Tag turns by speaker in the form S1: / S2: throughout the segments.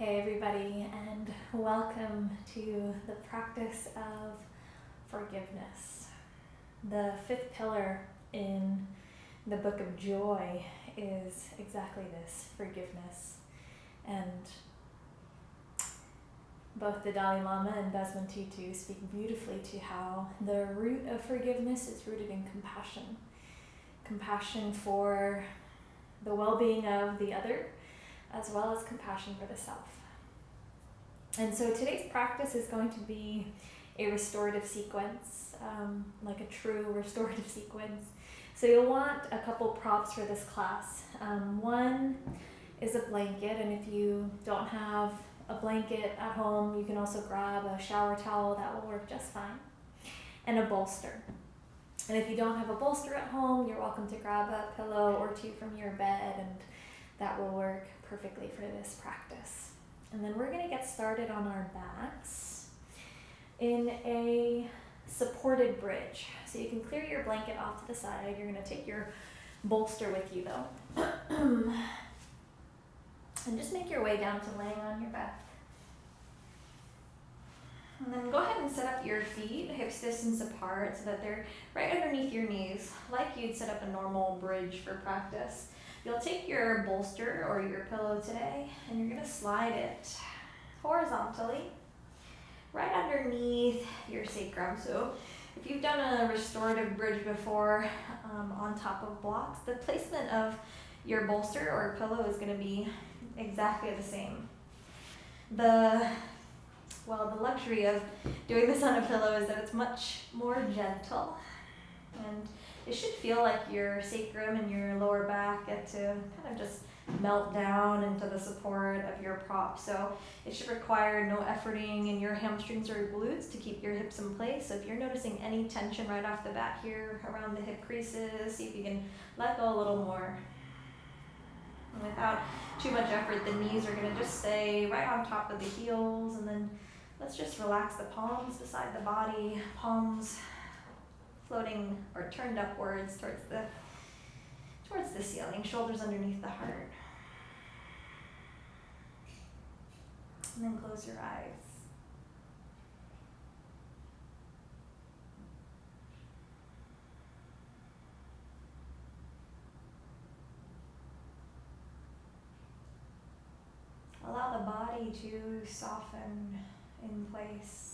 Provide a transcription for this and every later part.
S1: Hey everybody, and welcome to the practice of forgiveness. The fifth pillar in the Book of Joy is exactly this, forgiveness. And both the Dalai Lama and Desmond Tutu speak beautifully to how the root of forgiveness is rooted in compassion. Compassion for the well-being of the other, as well as compassion for the self. And so today's practice is going to be a restorative sequence, like a true restorative sequence. So you'll want a couple props for this class. One is a blanket, and if you don't have a blanket at home, you can also grab a shower towel. That will work just fine. And a bolster. And if you don't have a bolster at home, you're welcome to grab a pillow or two from your bed, and that will work perfectly for this practice. And then we're going to get started on our backs in a supported bridge. So you can clear your blanket off to the side. You're going to take your bolster with you though. And just make your way down to laying on your back. And then go ahead and set up your feet hips distance apart so that they're right underneath your knees, like you'd set up a normal bridge for practice. You'll take your bolster or your pillow today, and you're going to slide it horizontally right underneath your sacrum. So if you've done a restorative bridge before on top of blocks, the placement of your bolster or pillow is going to be exactly the same. The luxury of doing this on a pillow is that it's much more gentle, and it should feel like your sacrum and your lower back get to kind of just melt down into the support of your prop. So it should require no efforting in your hamstrings or glutes to keep your hips in place. So if you're noticing any tension right off the bat here around the hip creases, see if you can let go a little more. And without too much effort, the knees are going to just stay right on top of the heels, and then let's just relax the palms beside the body, palms floating or turned upwards towards the ceiling, shoulders underneath the heart. And then close your eyes. Allow the body to soften in place.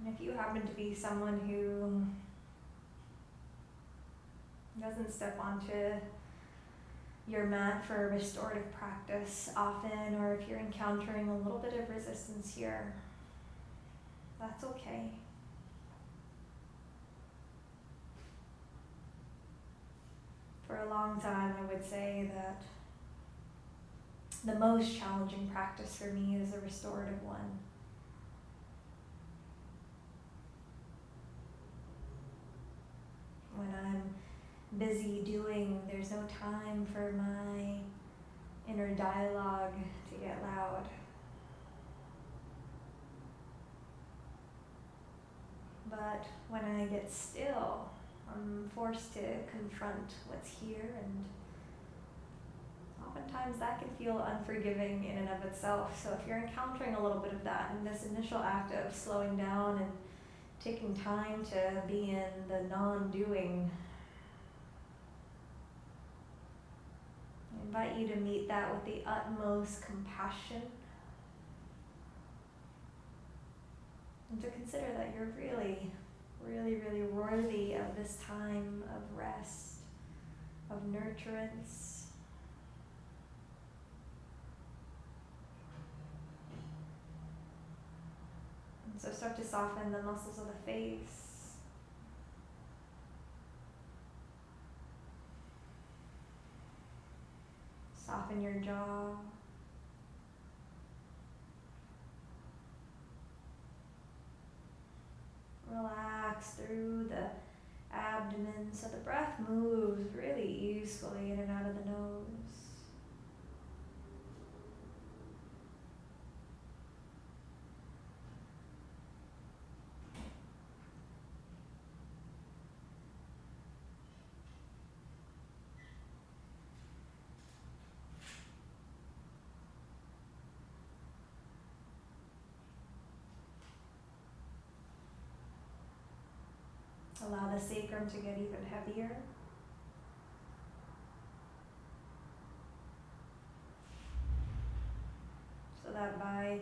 S1: And if you happen to be someone who doesn't step onto your mat for a restorative practice often, or if you're encountering a little bit of resistance here, that's okay. For a long time, I would say that the most challenging practice for me is a restorative one. When I'm busy doing, there's no time for my inner dialogue to get loud. But when I get still, I'm forced to confront what's here, and oftentimes that can feel unforgiving in and of itself. So if you're encountering a little bit of that in this initial act of slowing down and taking time to be in the non-doing, I invite you to meet that with the utmost compassion, and to consider that you're really, really, really worthy of this time of rest, of nurturance. And so start to soften the muscles of the face. Soften your jaw. Relax through the abdomen abdomen so the breath moves really easily in and out of the nose. Allow the sacrum to get even heavier. So that by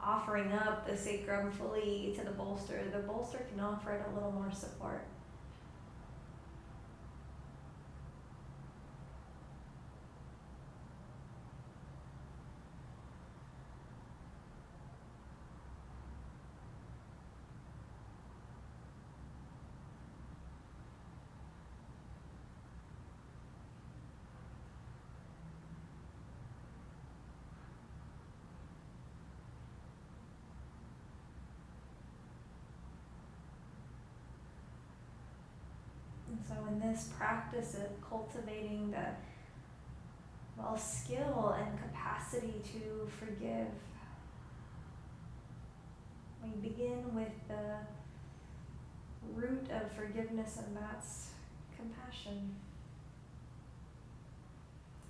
S1: offering up the sacrum fully to the bolster can offer it a little more support. And so in this practice of cultivating the skill and capacity to forgive, we begin with the root of forgiveness, and that's compassion.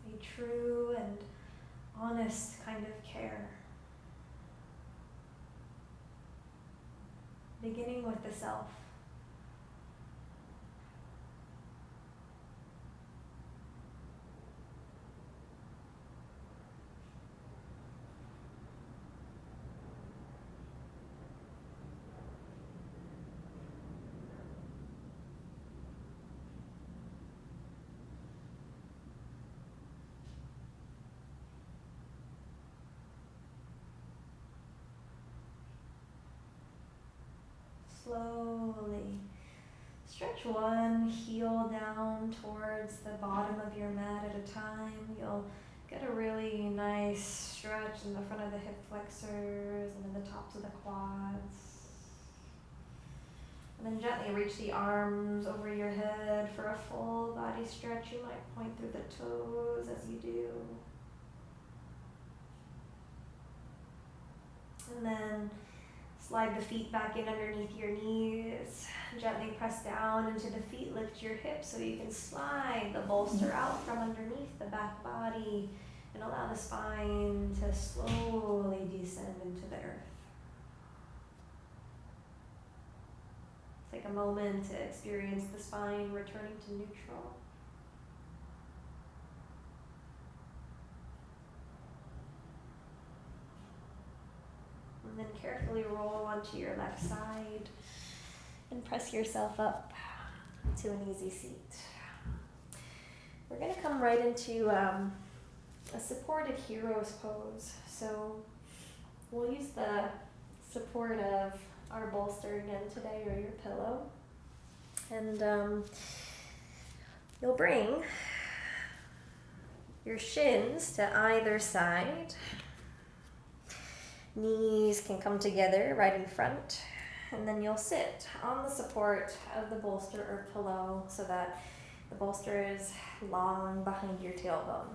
S1: A true and honest kind of care. Beginning with the self. Slowly stretch one heel down towards the bottom of your mat at a time. You'll get a really nice stretch in the front of the hip flexors and in the tops of the quads. And then gently reach the arms over your head for a full body stretch. You might point through the toes as you do. And then slide the feet back in underneath your knees. Gently press down into the feet. Lift your hips so you can slide the bolster out from underneath the back body and allow the spine to slowly descend into the earth. Take a moment to experience the spine returning to neutral. And then carefully roll onto your left side and press yourself up to an easy seat. We're going to come right into a supported hero's pose. So we'll use the support of our bolster again today, or your pillow. And you'll bring your shins to either side. Knees can come together right in front, and then you'll sit on the support of the bolster or pillow so that the bolster is long behind your tailbone.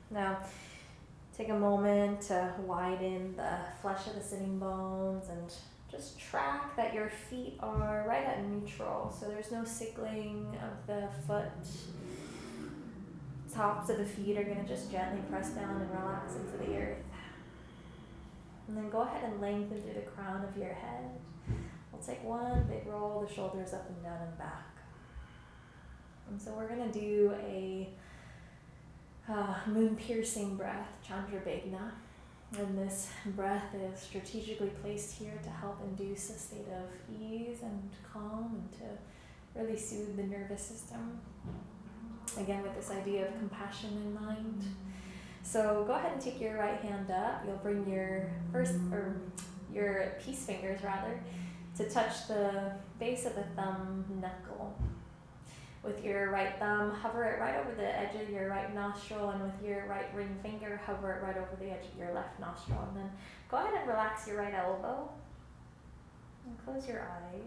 S1: Now, take a moment to widen the flesh of the sitting bones and just track that your feet are right at neutral, so there's no sickling of the foot. Tops of the feet are going to just gently press down and relax into the earth. And then go ahead and lengthen through the crown of your head. We'll take one big roll, the shoulders up and down and back. And so we're going to do a moon-piercing breath, Chandrabhegna. And this breath is strategically placed here to help induce a state of ease and calm and to really soothe the nervous system. Again, with this idea of compassion in mind. So go ahead and take your right hand up. You'll bring your your peace fingers rather, to touch the base of the thumb knuckle. With your right thumb, hover it right over the edge of your right nostril, and with your right ring finger, hover it right over the edge of your left nostril. And then go ahead and relax your right elbow. And close your eyes.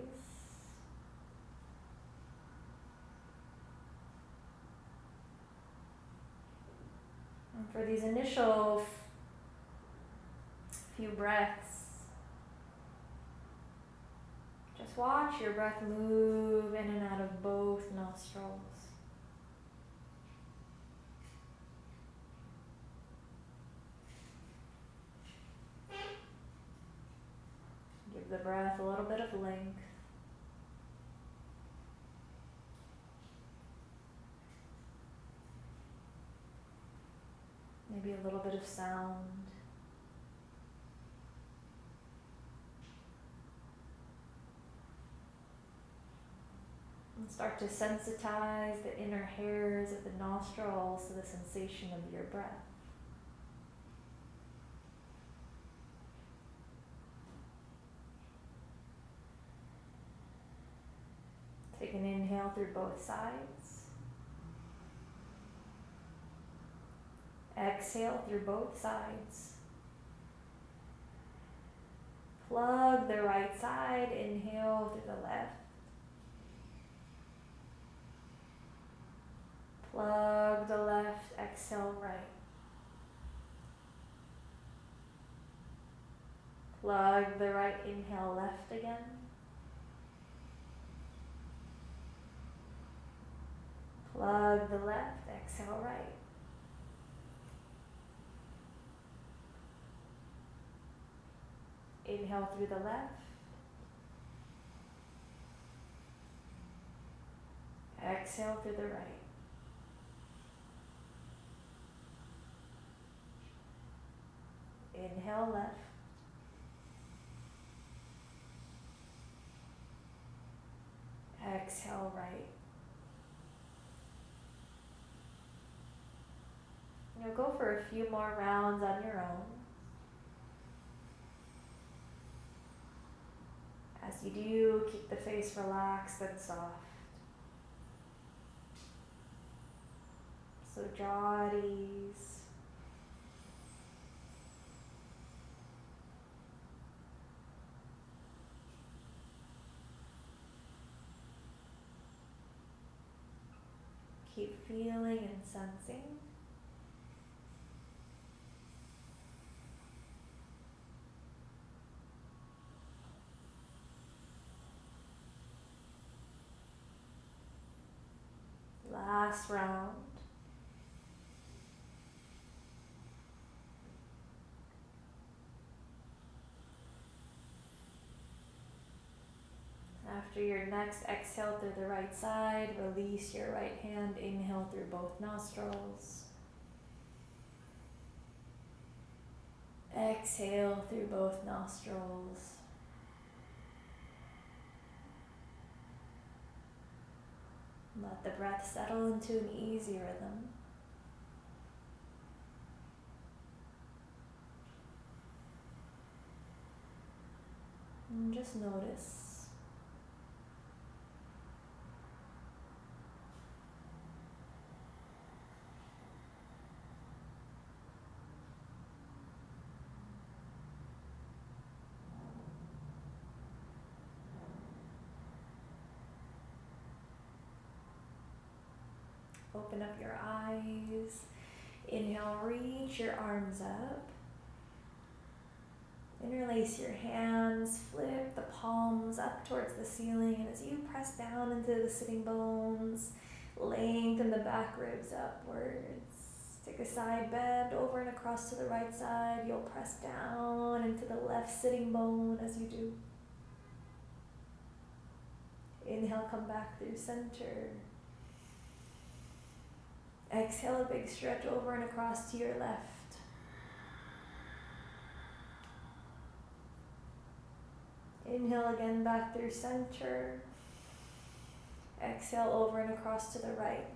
S1: For these initial few breaths, just watch your breath move in and out of both nostrils. Give the breath a little bit of length. Maybe a little bit of sound. And start to sensitize the inner hairs of the nostrils to the sensation of your breath. Take an inhale through both sides. Exhale through both sides. Plug the right side, inhale through the left. Plug the left, exhale right. Plug the right, inhale left again. Plug the left, exhale right. Inhale through the left. Exhale through the right. Inhale left. Exhale right. You'll go for a few more rounds on your own. As you do, keep the face relaxed and soft. So jaw at ease. Keep feeling and sensing. Last round. After your next exhale through the right side, release your right hand, inhale through both nostrils. Exhale through both nostrils. Let the breath settle into an easy rhythm. And just notice. Open up your eyes. Inhale, reach your arms up. Interlace your hands, flip the palms up towards the ceiling, and as you press down into the sitting bones, lengthen the back ribs upwards. Take a side bend over and across to the right side. You'll press down into the left sitting bone as you do. Inhale, come back through center. Exhale, a big stretch over and across to your left. Inhale again, back through center. Exhale, over and across to the right.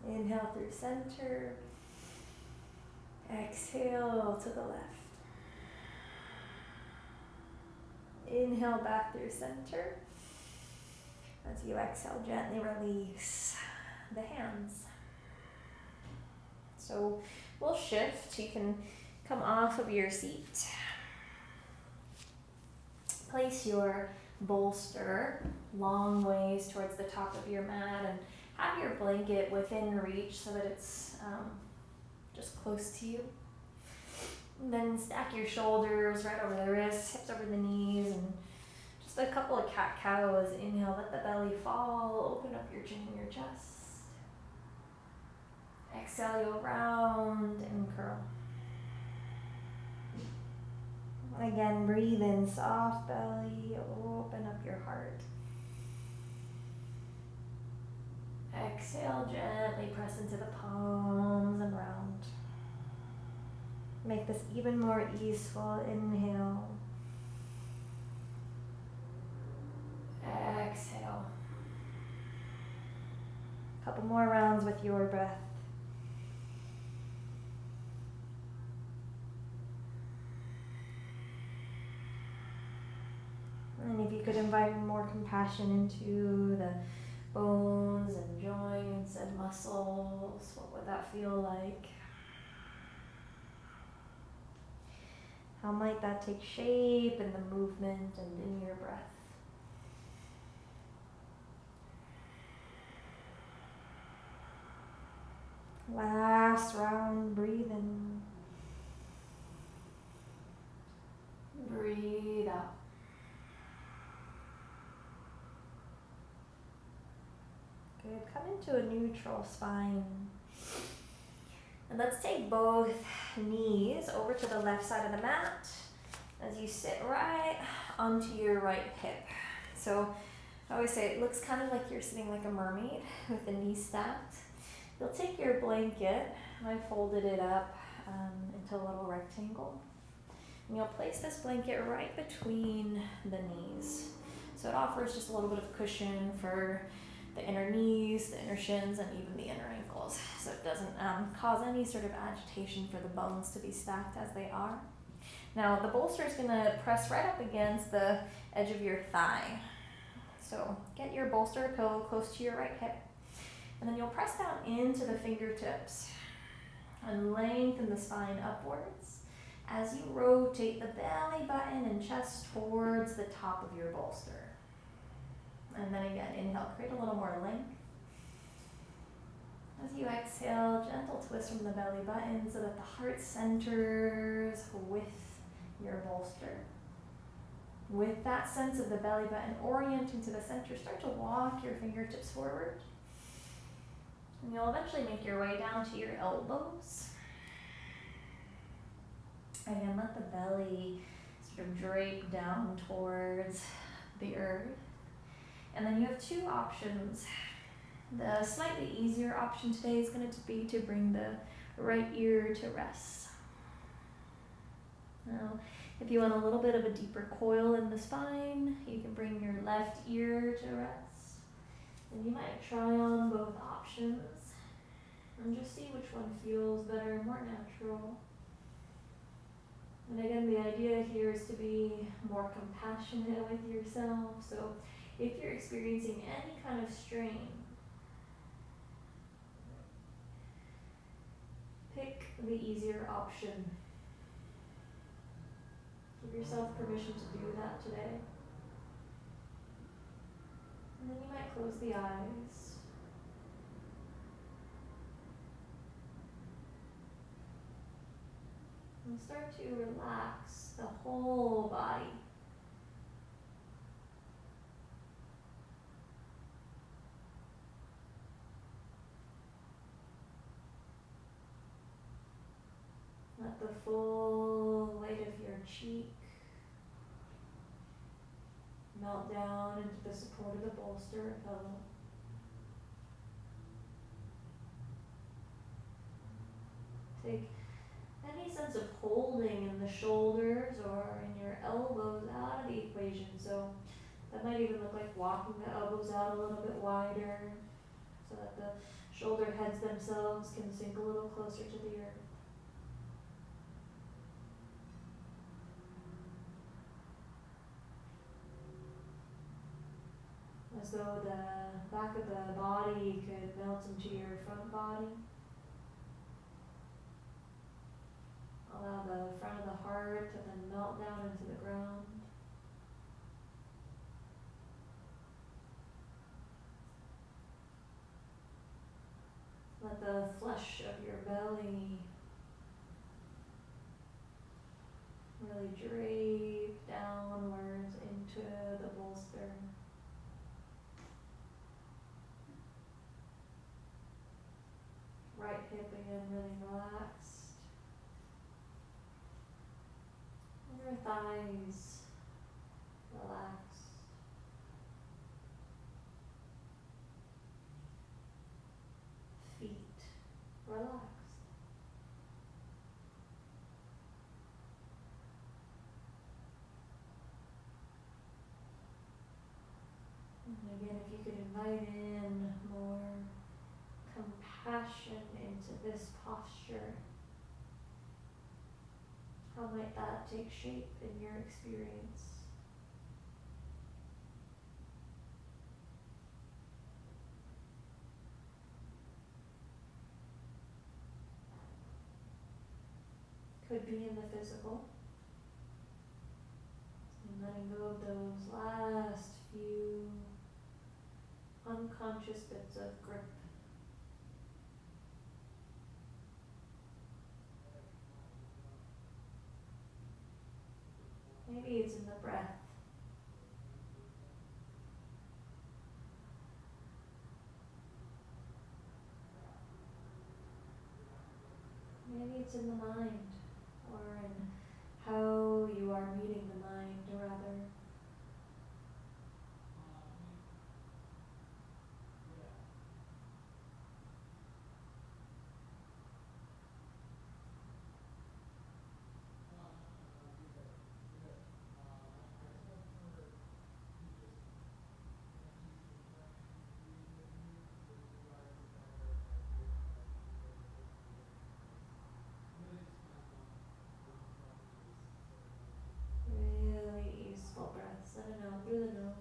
S1: Inhale through center. Exhale to the left. Inhale back through center. As you exhale, gently release the hands. So we'll shift. You can come off of your seat. Place your bolster long ways towards the top of your mat and have your blanket within reach so that it's just close to you. And then stack your shoulders right over the wrists, hips over the knees, and just a couple of cat-cows. Inhale, let the belly fall, open up your chin and your chest. Exhale, you'll round and curl. Again, breathe in, soft belly, open up your heart. Exhale, gently press into the palms and round. Make this even more easeful. Inhale. Exhale. Couple more rounds with your breath. And if you could invite more compassion into the bones and joints and muscles, what would that feel like? How might that take shape in the movement and in your breath? Last round, breathe in. Breathe out. Good. Come into a neutral spine. And let's take both knees over to the left side of the mat as you sit right onto your right hip. So I always say it looks kind of like you're sitting like a mermaid with the knees stacked. You'll take your blanket, and I folded it up into a little rectangle. And you'll place this blanket right between the knees. So it offers just a little bit of cushion for the inner knees, the inner shins, and even the inner ankles. So it doesn't cause any sort of agitation for the bones to be stacked as they are. Now the bolster is going to press right up against the edge of your thigh. So get your bolster pillow close to your right hip. And then you'll press down into the fingertips and lengthen the spine upwards as you rotate the belly button and chest towards the top of your bolster. And then again, inhale, create a little more length. As you exhale, gentle twist from the belly button so that the heart centers with your bolster. With that sense of the belly button orienting to the center, start to walk your fingertips forward. And you'll eventually make your way down to your elbows. Again, let the belly sort of drape down towards the earth. And then you have two options. The slightly easier option today is going to be to bring the right ear to rest. Now, if you want a little bit of a deeper coil in the spine, you can bring your left ear to rest. And you might try on both options and just see which one feels better and more natural. And again, the idea here is to be more compassionate with yourself. So if you're experiencing any kind of strain, pick the easier option. Give yourself permission to do that today. And then you might close the eyes. And start to relax the whole body. Let the full weight of your cheek melt down into the support of the bolster or pillow. Take any sense of holding in the shoulders or in your elbows out of the equation. So that might even look like walking the elbows out a little bit wider so that the shoulder heads themselves can sink a little closer to the earth. As though the back of the body could melt into your front body. Allow the front of the heart to then melt down into the ground. flesh of your belly. Really drape downwards into the bolster. Right hip again, really relaxed. And your thighs relaxed. Feet relaxed. And again, if you could invite in more compassion into this posture, how might that take shape in your experience? Could be in the physical, and letting go of those last few unconscious bits of grip. Maybe it's in the breath. Maybe it's in the mind, or in how you are meeting the mind, rather. Really easeful breaths in and out through the nose.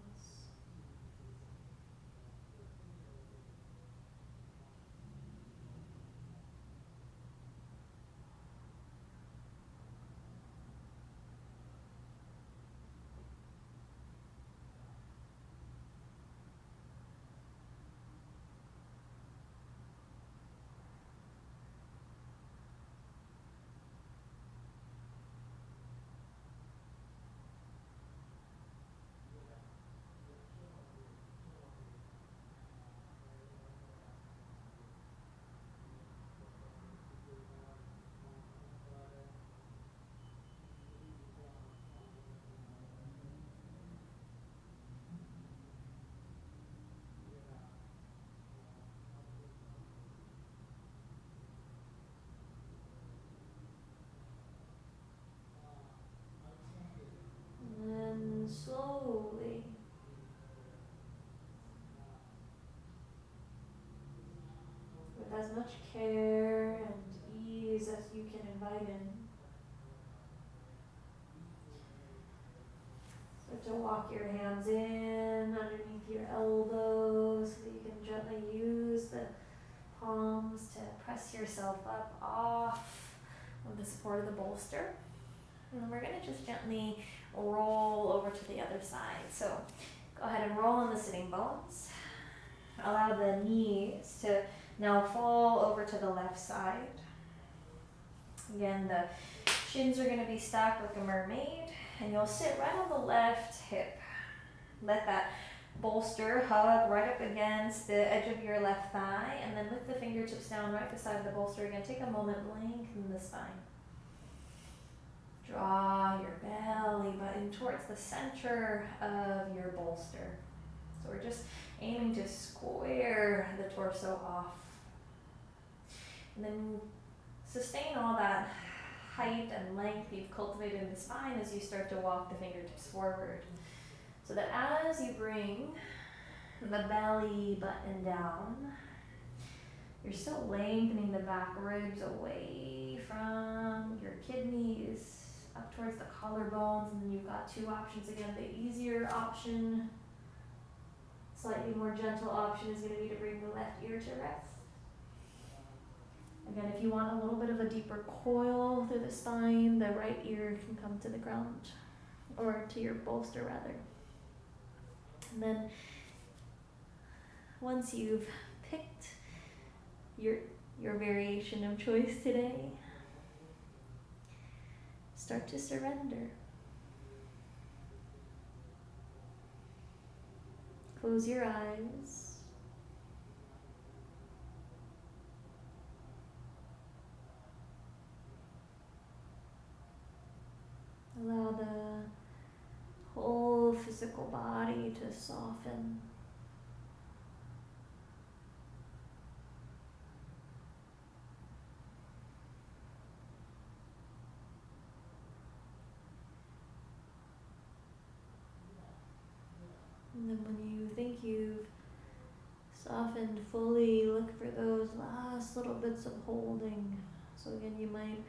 S1: And then slowly, with as much care and ease as you can invite in, start to walk your hands in underneath your elbows so that you can gently use the palms to press yourself up off of the support of the bolster. And then we're going to just gently roll over to the other side. So go ahead and roll on the sitting bones. Allow the knees to now fall over to the left side. Again, the shins are going to be stacked like a mermaid, and you'll sit right on the left hip. Let that bolster hug right up against the edge of your left thigh, and then lift the fingertips down right beside the bolster again. Take a moment, lengthen the spine. Draw your belly button towards the center of your bolster. So we're just aiming to square the torso off. And then sustain all that height and length you've cultivated in the spine as you start to walk the fingertips forward. So that as you bring the belly button down, you're still lengthening the back ribs away from your kidneys up towards the collarbones, and then you've got two options again. The easier option, slightly more gentle option, is going to be to bring the left ear to rest. Again, if you want a little bit of a deeper coil through the spine, the right ear can come to the ground, or to your bolster rather. And then once you've picked your your variation of choice today. Start to surrender. Close your eyes. Allow the whole physical body to soften. And then when you think you've softened fully, look for those last little bits of holding. So again, you might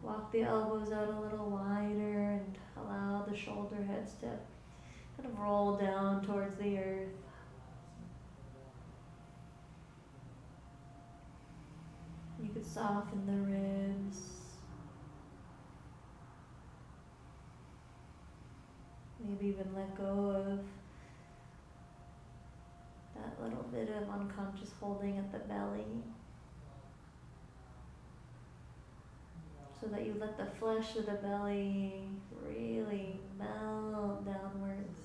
S1: walk the elbows out a little wider and allow the shoulder heads to kind of roll down towards the earth. You could soften the ribs. Maybe even let go of that little bit of unconscious holding at the belly. So that you let the flesh of the belly really melt downwards.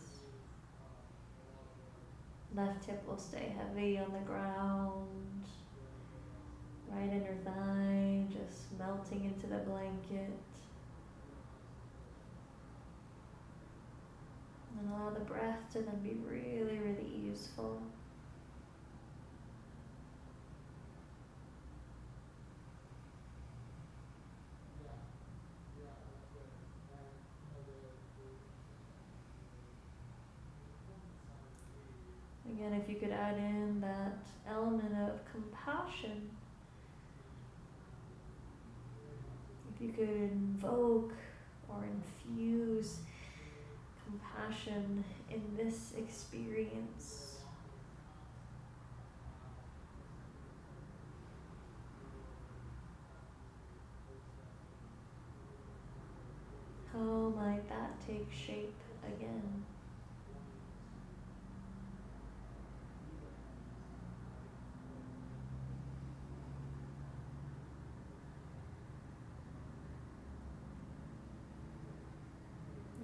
S1: Left hip will stay heavy on the ground. Right inner thigh just melting into the blanket. And allow the breath to then be really, really useful. Again, if you could add in that element of compassion, if you could invoke or infuse compassion in this experience, how might that take shape again?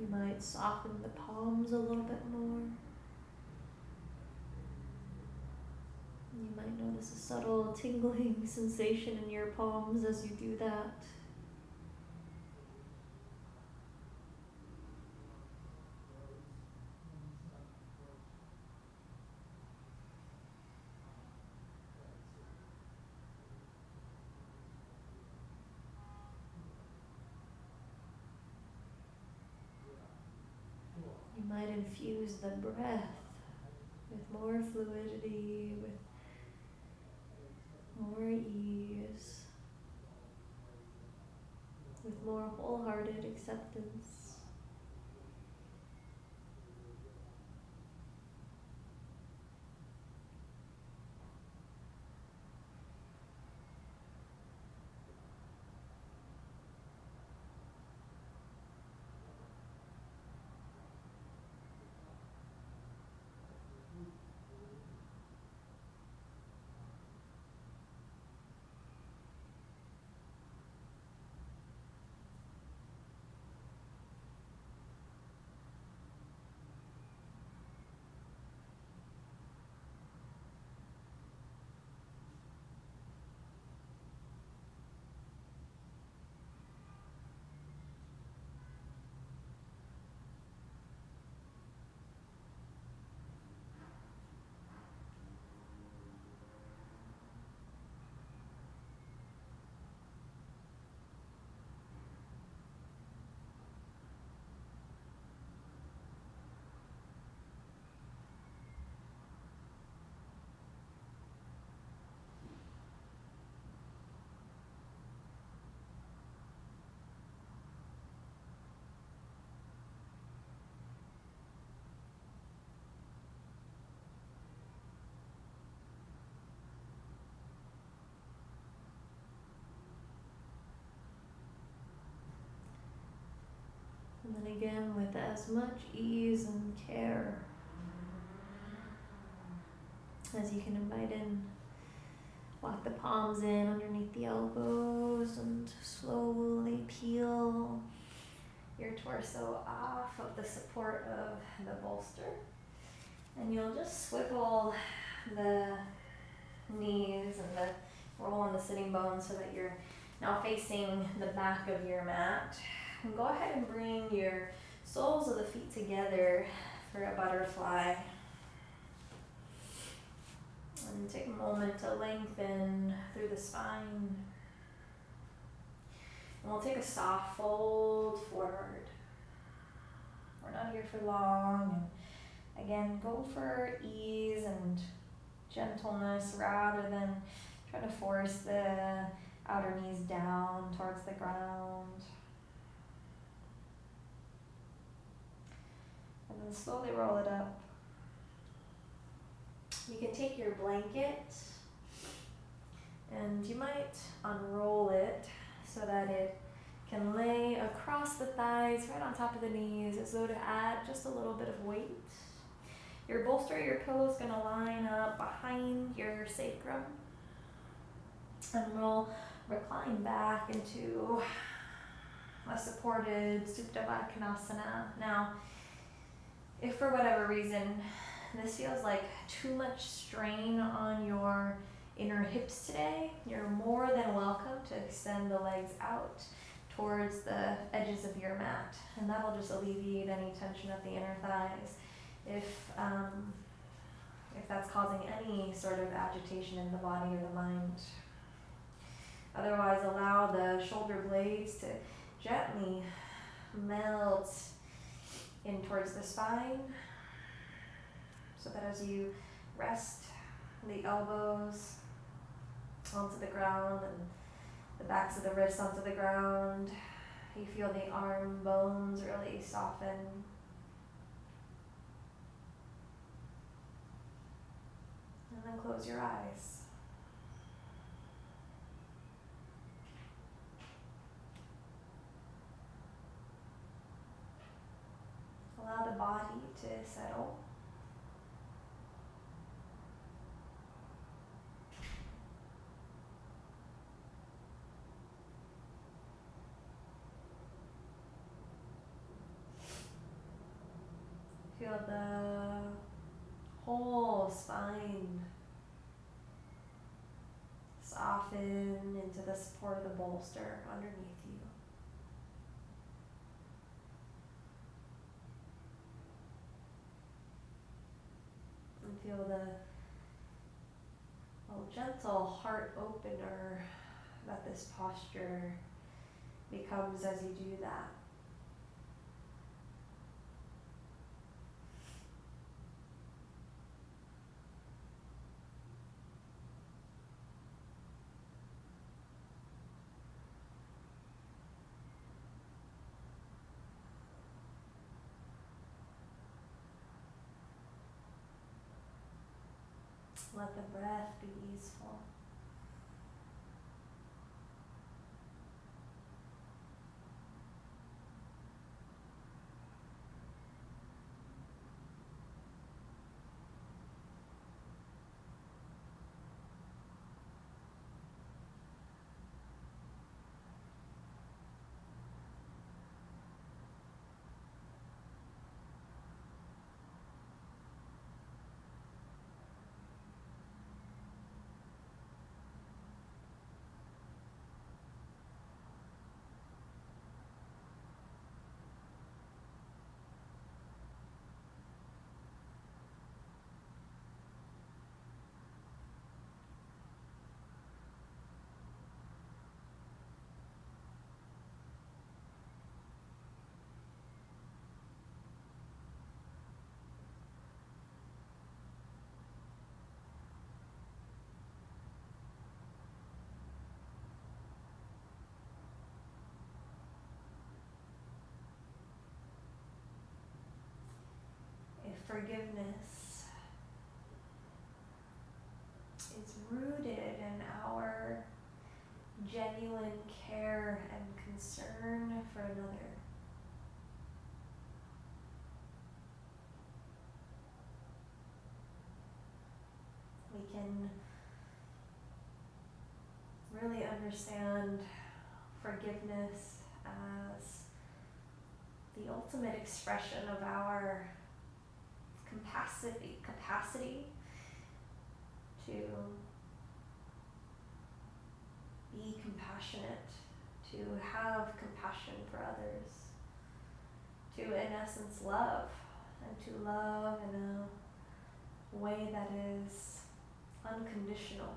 S1: You might soften the palms a little bit more. You might notice a subtle tingling sensation in your palms as you do that. You might infuse the breath with more fluidity, with more ease, with more wholehearted acceptance. And then again, with as much ease and care as you can, invite in Walk the palms in underneath the elbows and slowly peel your torso off of the support of the bolster. And you'll just swivel the knees and the roll on the sitting bones so that you're now facing the back of your mat. And go ahead and bring your soles of the feet together for a butterfly. And take a moment to lengthen through the spine. And we'll take a soft fold forward. We're not here for long. And again, go for ease and gentleness rather than try to force the outer knees down towards the ground. And then slowly roll it up. You can take your blanket and you might unroll it so that it can lay across the thighs, right on top of the knees, as though to add just a little bit of weight. Your bolster, your pillow is going to line up behind your sacrum. And we'll recline back into a supported Supta Konasana. Now, if for whatever reason this feels like too much strain on your inner hips today, you're more than welcome to extend the legs out towards the edges of your mat. And that'll just alleviate any tension at the inner thighs. If that's causing any sort of agitation in the body or the mind. Otherwise, allow the shoulder blades to gently melt in towards the spine, so that as you rest the elbows onto the ground and the backs of the wrists onto the ground, you feel the arm bones really soften. And then close your eyes. Allow the body to settle. Feel the whole spine soften into the support of the bolster underneath you. And feel the gentle heart opener that this posture becomes as you do that. Let the breath be easeful. If forgiveness is rooted in our genuine care and concern for another, we can really understand forgiveness as the ultimate expression of our capacity to be compassionate, to have compassion for others, to in essence love, and to love in a way that is unconditional.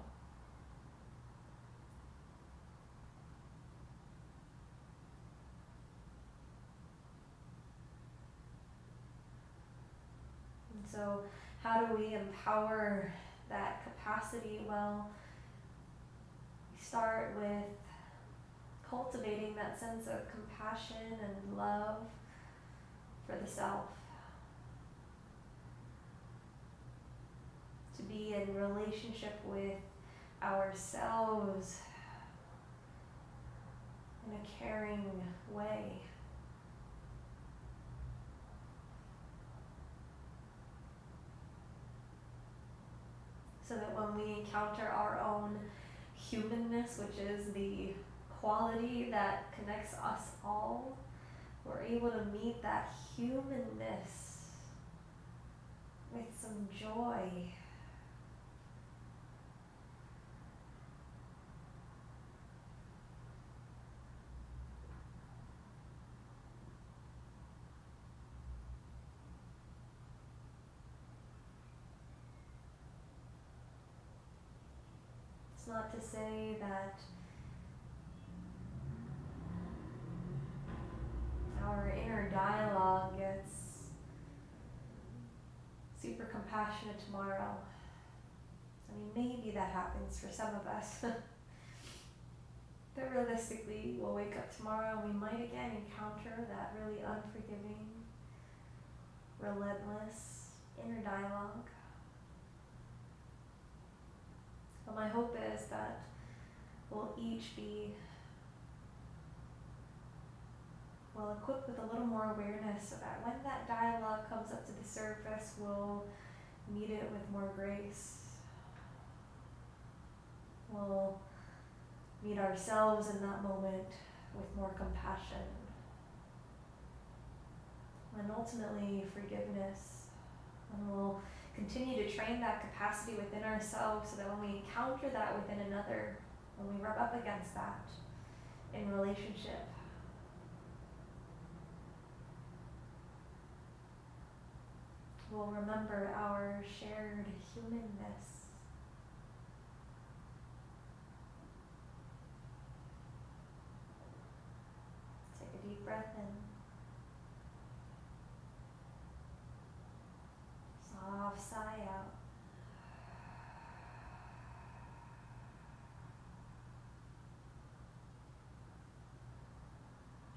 S1: And so how do we empower that capacity? Well, we start with cultivating that sense of compassion and love for the self. To be in relationship with ourselves in a caring way. So that when we encounter our own humanness, which is the quality that connects us all, we're able to meet that humanness with some joy. It's not to say that our inner dialogue gets super compassionate tomorrow. I mean, maybe that happens for some of us. But realistically, we'll wake up tomorrow and we might again encounter that really unforgiving, relentless inner dialogue. But my hope is that we'll each be well equipped with a little more awareness so that when that dialogue comes up to the surface, we'll meet it with more grace. We'll meet ourselves in that moment with more compassion. And ultimately forgiveness. And we'll continue to train that capacity within ourselves so that when we encounter that within another, when we rub up against that in relationship, we'll remember our shared humanness. Take a deep breath in. Soft sigh out.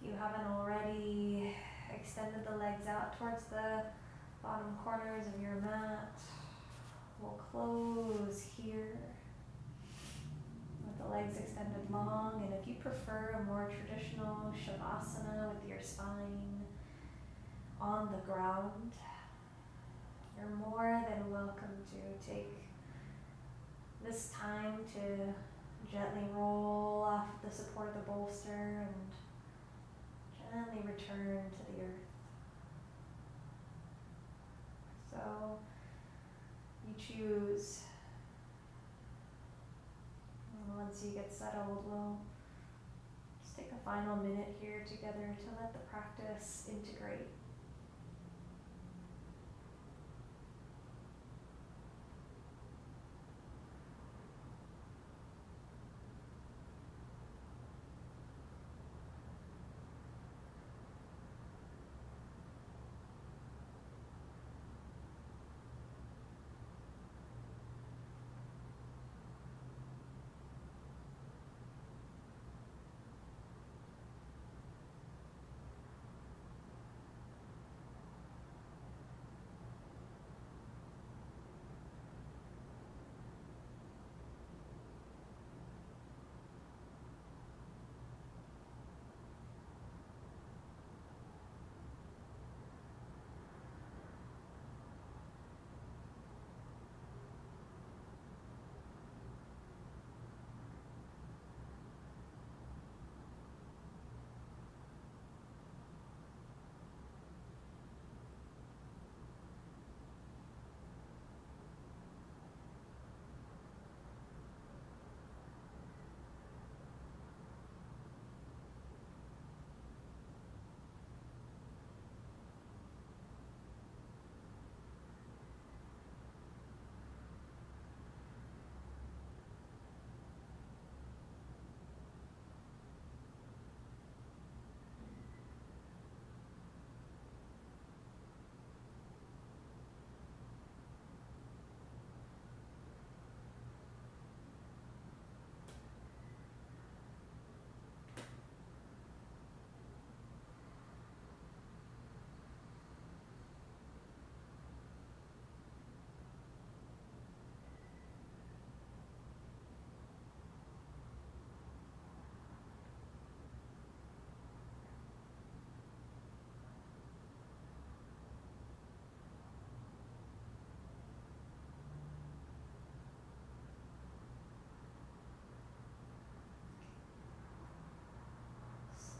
S1: If you haven't already, extended the legs out towards the bottom corners of your mat. We'll close here with the legs extended long, and if you prefer a more traditional shavasana with your spine on the ground, you're more than welcome to take this time to gently roll off the support of the bolster and gently return to the earth. So you choose. And once you get settled, we'll just take a final minute here together to let the practice integrate.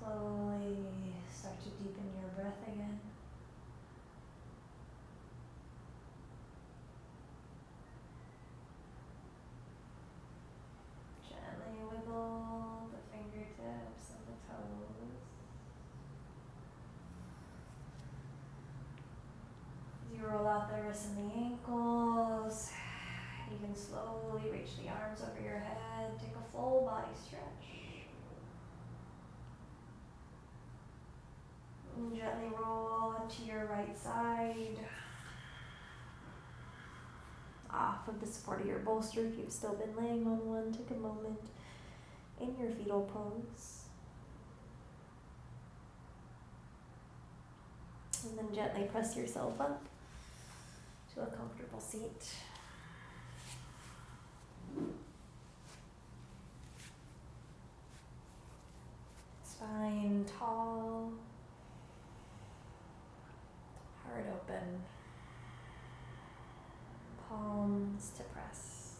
S1: Slowly start to deepen your breath again. Gently wiggle the fingertips and the toes. As you roll out the wrists and the ankles, you can slowly reach the arms over your head. Take a full body stretch. And gently roll to your right side. Off of the support of your bolster if you've still been laying on one. Take a moment in your fetal pose. And then gently press yourself up to a comfortable seat. Spine tall, heart open, palms to press.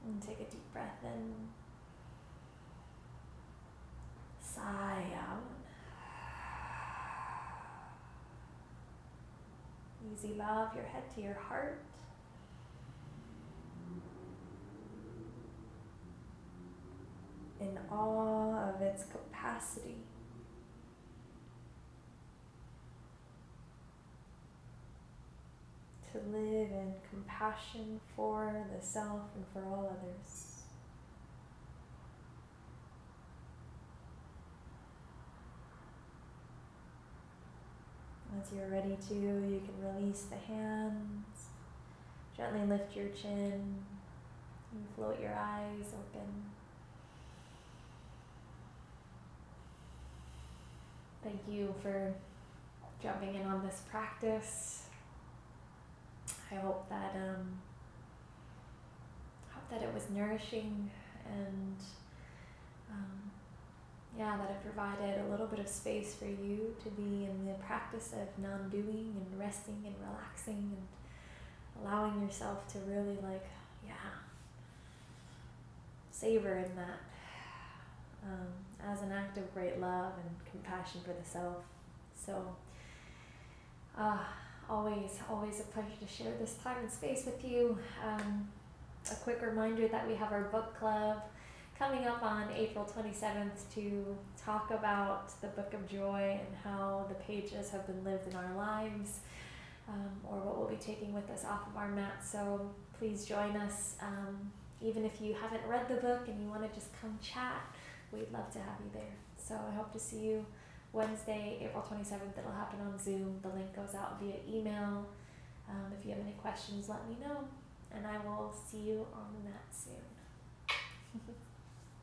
S1: And take a deep breath in. Sigh out. Easy bow of your head to your heart. In awe of its capacity to live in compassion for the self and for all others. As you're ready to, you can release the hands, gently lift your chin, and float your eyes open. Thank you for jumping in on this practice. I hope that it was nourishing and that it provided a little bit of space for you to be in the practice of non-doing and resting and relaxing and allowing yourself to really savor in that as an act of great love and compassion for the self. So always a pleasure to share this time and space with you. A quick reminder that we have our book club coming up on April 27th to talk about the Book of Joy and how the pages have been lived in our lives, or what we'll be taking with us off of our mat. So please join us. Even if you haven't read the book and you want to just come chat, we'd love to have you there. So I hope to see you Wednesday, April 27th. It'll happen on Zoom. The link goes out via email. If you have any questions, let me know, and I will see you on the mat soon.